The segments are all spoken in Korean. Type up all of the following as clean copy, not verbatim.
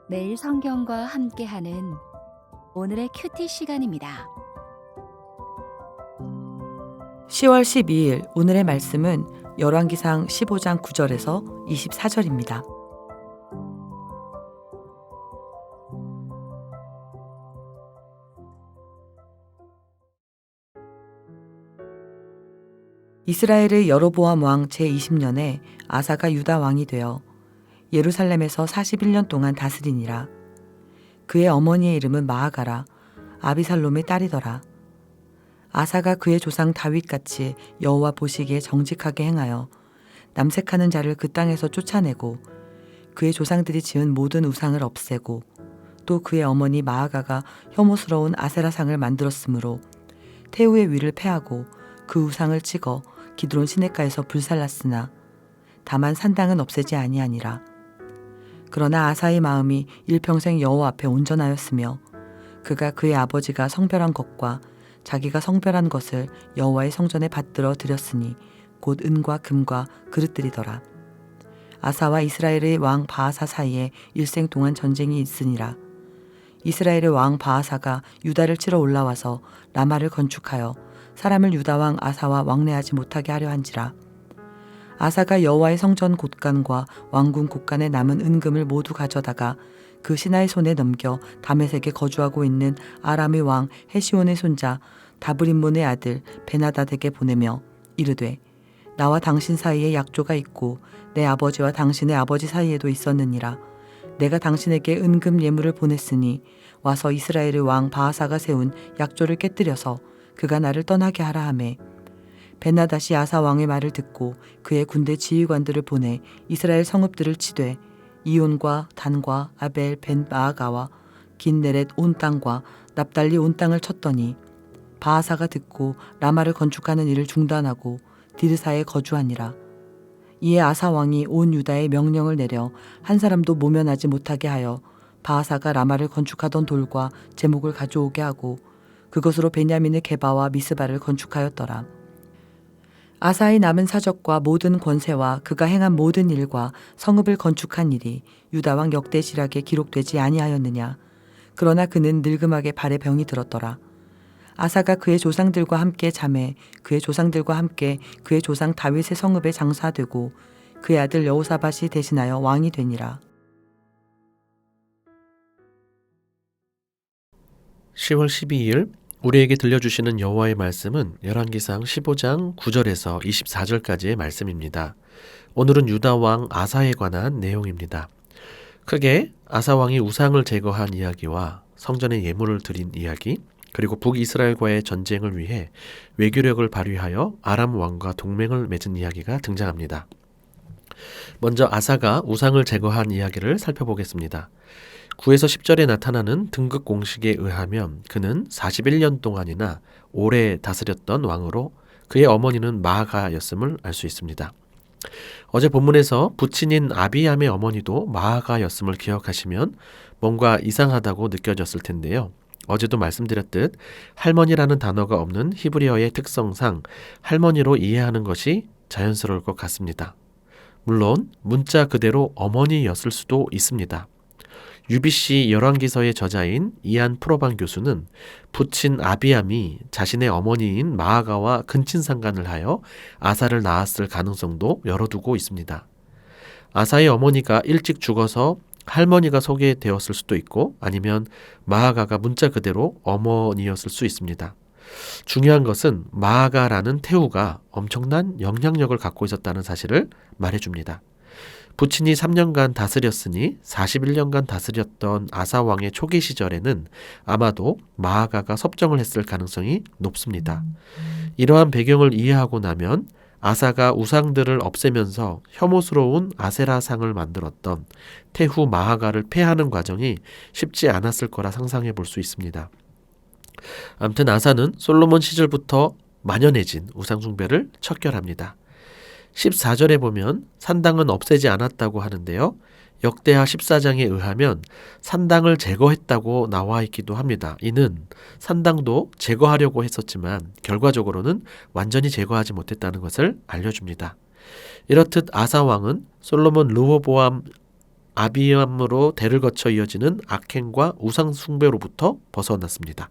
매일 성경과 함께하는 오늘의 큐티 시간입니다. 10월 12일 오늘의 말씀은 열왕기상 15장 9절에서 24절입니다. 이스라엘의 여로보암 왕 제20년에 아사가 유다 왕이 되어 예루살렘에서 41년 동안 다스리니라. 그의 어머니의 이름은 마아가라. 아비살롬의 딸이더라. 아사가 그의 조상 다윗같이 여호와 보시기에 정직하게 행하여 남색하는 자를 그 땅에서 쫓아내고 그의 조상들이 지은 모든 우상을 없애고 또 그의 어머니 마아가가 혐오스러운 아세라상을 만들었으므로 태우의 위를 패하고 그 우상을 찍어 기드론 시내가에서 불살랐으나 다만 산당은 없애지 아니하니라. 그러나 아사의 마음이 일평생 여호와 앞에 온전하였으며 그가 그의 아버지가 성별한 것과 자기가 성별한 것을 여호와의 성전에 받들어 드렸으니 곧 은과 금과 그릇들이더라. 아사와 이스라엘의 왕 바아사 사이에 일생 동안 전쟁이 있으니라. 이스라엘의 왕 바아사가 유다를 치러 올라와서 라마를 건축하여 사람을 유다 왕 아사와 왕래하지 못하게 하려 한지라. 아사가 여호와의 성전 곳간과 왕궁 곳간에 남은 은금을 모두 가져다가 그 신하의 손에 넘겨 다메섹에 거주하고 있는 아람의 왕 헤시온의 손자 다브림몬의 아들 베나다덱에 보내며 이르되 나와 당신 사이에 약조가 있고 내 아버지와 당신의 아버지 사이에도 있었느니라. 내가 당신에게 은금 예물을 보냈으니 와서 이스라엘의 왕 바아사가 세운 약조를 깨뜨려서 그가 나를 떠나게 하라 하매 베나닷이 아사 왕의 말을 듣고 그의 군대 지휘관들을 보내 이스라엘 성읍들을 치되 이온과 단과 아벨 벤 마아가와 긴네렛 온 땅과 납달리 온 땅을 쳤더니 바아사가 듣고 라마를 건축하는 일을 중단하고 디르사에 거주하니라. 이에 아사 왕이 온 유다에 명령을 내려 한 사람도 모면하지 못하게 하여 바아사가 라마를 건축하던 돌과 제목을 가져오게 하고 그것으로 베냐민의 게바와 미스바를 건축하였더라. 아사의 남은 사적과 모든 권세와 그가 행한 모든 일과 성읍을 건축한 일이 유다 왕 역대시락에 기록되지 아니하였느냐. 그러나 그는 늙음하게 발에 병이 들었더라. 아사가 그의 조상들과 함께 잠에 그의 조상들과 함께 그의 조상 다윗의 성읍에 장사되고 그의 아들 여호사밧이 대신하여 왕이 되니라. 10월 12일 우리에게 들려주시는 여호와의 말씀은 열왕기상 15장 9절에서 24절까지의 말씀입니다. 오늘은 유다 왕 아사에 관한 내용입니다. 크게 아사 왕이 우상을 제거한 이야기와 성전에 예물을 드린 이야기, 그리고 북이스라엘과의 전쟁을 위해 외교력을 발휘하여 아람 왕과 동맹을 맺은 이야기가 등장합니다. 먼저 아사가 우상을 제거한 이야기를 살펴보겠습니다. 9에서 10절에 나타나는 등극 공식에 의하면 그는 41년 동안이나 오래 다스렸던 왕으로 그의 어머니는 마아가였음을 알 수 있습니다. 어제 본문에서 부친인 아비암의 어머니도 마아가였음을 기억하시면 뭔가 이상하다고 느껴졌을 텐데요. 어제도 말씀드렸듯 할머니라는 단어가 없는 히브리어의 특성상 할머니로 이해하는 것이 자연스러울 것 같습니다. 물론 문자 그대로 어머니였을 수도 있습니다. UBC 열왕기서의 저자인 이안 프로반 교수는 부친 아비암이 자신의 어머니인 마아가와 근친상간을 하여 아사를 낳았을 가능성도 열어두고 있습니다. 아사의 어머니가 일찍 죽어서 할머니가 소개되었을 수도 있고 아니면 마아가가 문자 그대로 어머니였을 수 있습니다. 중요한 것은 마아가라는 태우가 엄청난 영향력을 갖고 있었다는 사실을 말해줍니다. 부친이 3년간 다스렸으니 41년간 다스렸던 아사 왕의 초기 시절에는 아마도 마아가가 섭정을 했을 가능성이 높습니다. 이러한 배경을 이해하고 나면 아사가 우상들을 없애면서 혐오스러운 아세라상을 만들었던 태후 마아가를 폐하는 과정이 쉽지 않았을 거라 상상해 볼 수 있습니다. 아무튼 아사는 솔로몬 시절부터 만연해진 우상숭배를 척결합니다. 14절에 보면 산당은 없애지 않았다고 하는데요. 역대하 14장에 의하면 산당을 제거했다고 나와 있기도 합니다. 이는 산당도 제거하려고 했었지만 결과적으로는 완전히 제거하지 못했다는 것을 알려줍니다. 이렇듯 아사 왕은 솔로몬 르호보암 아비암으로 대를 거쳐 이어지는 악행과 우상 숭배로부터 벗어났습니다.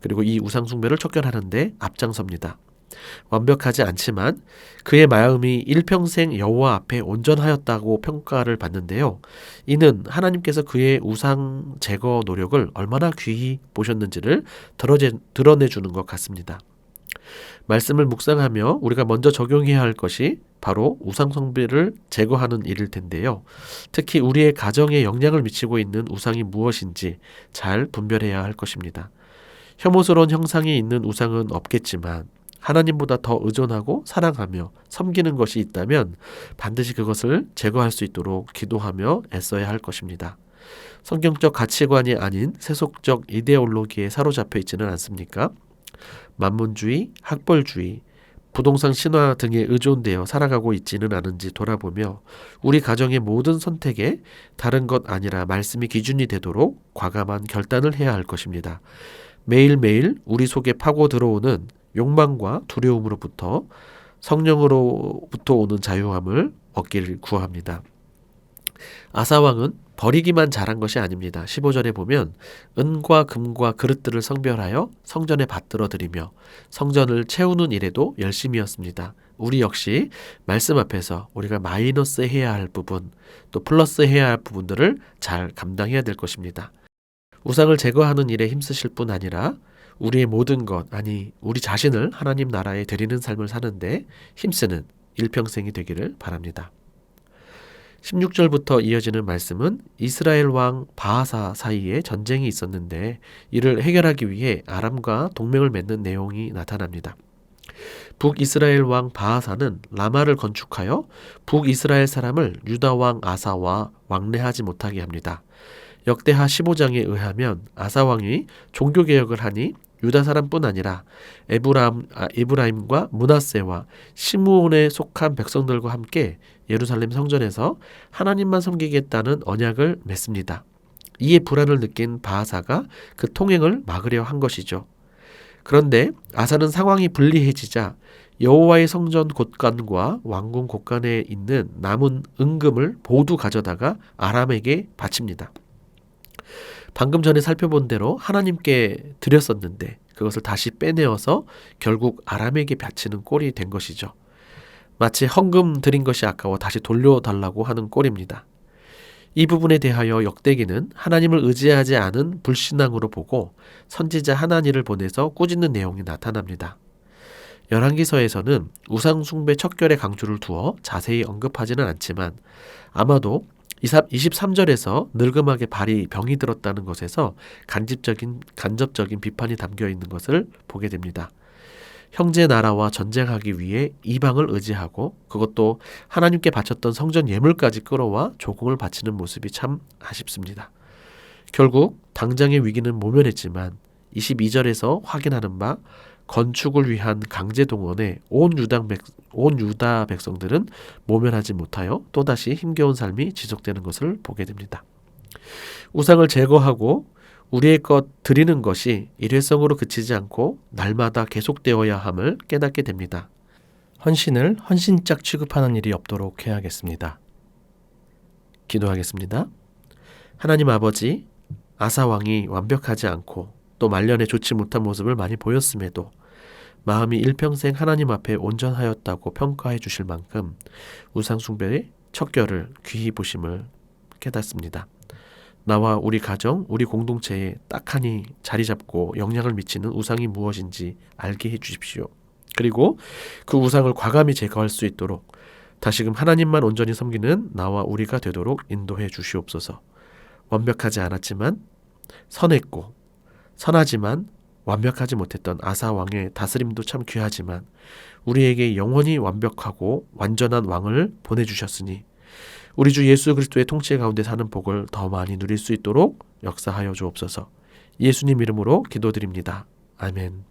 그리고 이 우상 숭배를 척결하는데 앞장섭니다. 완벽하지 않지만 그의 마음이 일평생 여호와 앞에 온전하였다고 평가를 받는데요. 이는 하나님께서 그의 우상 제거 노력을 얼마나 귀히 보셨는지를 드러내주는 것 같습니다. 말씀을 묵상하며 우리가 먼저 적용해야 할 것이 바로 우상 숭배를 제거하는 일일 텐데요. 특히 우리의 가정에 영향을 미치고 있는 우상이 무엇인지 잘 분별해야 할 것입니다. 혐오스러운 형상이 있는 우상은 없겠지만 하나님보다 더 의존하고 사랑하며 섬기는 것이 있다면 반드시 그것을 제거할 수 있도록 기도하며 애써야 할 것입니다. 성경적 가치관이 아닌 세속적 이데올로기에 사로잡혀 있지는 않습니까? 만문주의, 학벌주의, 부동산 신화 등에 의존되어 살아가고 있지는 않은지 돌아보며 우리 가정의 모든 선택에 다른 것 아니라 말씀이 기준이 되도록 과감한 결단을 해야 할 것입니다. 매일매일 우리 속에 파고 들어오는 욕망과 두려움으로부터 성령으로부터 오는 자유함을 얻기를 구합니다. 아사왕은 버리기만 잘한 것이 아닙니다. 15절에 보면 은과 금과 그릇들을 성별하여 성전에 받들어 드리며 성전을 채우는 일에도 열심이었습니다. 우리 역시 말씀 앞에서 우리가 마이너스 해야 할 부분 또 플러스 해야 할 부분들을 잘 감당해야 될 것입니다. 우상을 제거하는 일에 힘쓰실 뿐 아니라 우리의 모든 것, 아니 우리 자신을 하나님 나라에 드리는 삶을 사는데 힘쓰는 일평생이 되기를 바랍니다. 16절부터 이어지는 말씀은 이스라엘 왕 바하사 사이에 전쟁이 있었는데 이를 해결하기 위해 아람과 동맹을 맺는 내용이 나타납니다. 북이스라엘 왕 바하사는 라마를 건축하여 북이스라엘 사람을 유다 왕 아사와 왕래하지 못하게 합니다. 역대하 15장에 의하면 아사 왕이 종교개혁을 하니 유다 사람뿐 아니라 에브라임과 므낫세와 시므온에 속한 백성들과 함께 예루살렘 성전에서 하나님만 섬기겠다는 언약을 맺습니다. 이에 불안을 느낀 바하사가 그 통행을 막으려 한 것이죠. 그런데 아사는 상황이 불리해지자 여호와의 성전 곳간과 왕궁 곳간에 있는 남은 은금을 모두 가져다가 아람에게 바칩니다. 방금 전에 살펴본 대로 하나님께 드렸었는데 그것을 다시 빼내어서 결국 아람에게 바치는 꼴이 된 것이죠. 마치 헌금 드린 것이 아까워 다시 돌려달라고 하는 꼴입니다. 이 부분에 대하여 역대기는 하나님을 의지하지 않은 불신앙으로 보고 선지자 하나니를 보내서 꾸짖는 내용이 나타납니다. 열왕기서에서는 우상 숭배 척결의 강조를 두어 자세히 언급하지는 않지만 아마도 23절에서 늙음하게 발이 병이 들었다는 것에서 간접적인 비판이 담겨 있는 것을 보게 됩니다. 형제 나라와 전쟁하기 위해 이방을 의지하고 그것도 하나님께 바쳤던 성전 예물까지 끌어와 조공을 바치는 모습이 참 아쉽습니다. 결국 당장의 위기는 모면했지만 22절에서 확인하는 바 건축을 위한 강제 동원에 온 유다 백성들은 모면하지 못하여 또다시 힘겨운 삶이 지속되는 것을 보게 됩니다. 우상을 제거하고 우리의 것 드리는 것이 일회성으로 그치지 않고 날마다 계속되어야 함을 깨닫게 됩니다. 헌신을 헌신짝 취급하는 일이 없도록 해야겠습니다. 기도하겠습니다. 하나님 아버지, 아사 왕이 완벽하지 않고 또 말년에 좋지 못한 모습을 많이 보였음에도 마음이 일평생 하나님 앞에 온전하였다고 평가해 주실 만큼 우상 숭배의 척결을 귀히 보심을 깨닫습니다. 나와 우리 가정, 우리 공동체에 딱하니 자리 잡고 영향을 미치는 우상이 무엇인지 알게 해 주십시오. 그리고 그 우상을 과감히 제거할 수 있도록 다시금 하나님만 온전히 섬기는 나와 우리가 되도록 인도해 주시옵소서. 완벽하지 않았지만 선했고 선하지만 완벽하지 못했던 아사 왕의 다스림도 참 귀하지만 우리에게 영원히 완벽하고 완전한 왕을 보내주셨으니 우리 주 예수 그리스도의 통치 가운데 사는 복을 더 많이 누릴 수 있도록 역사하여 주옵소서. 예수님 이름으로 기도드립니다. 아멘.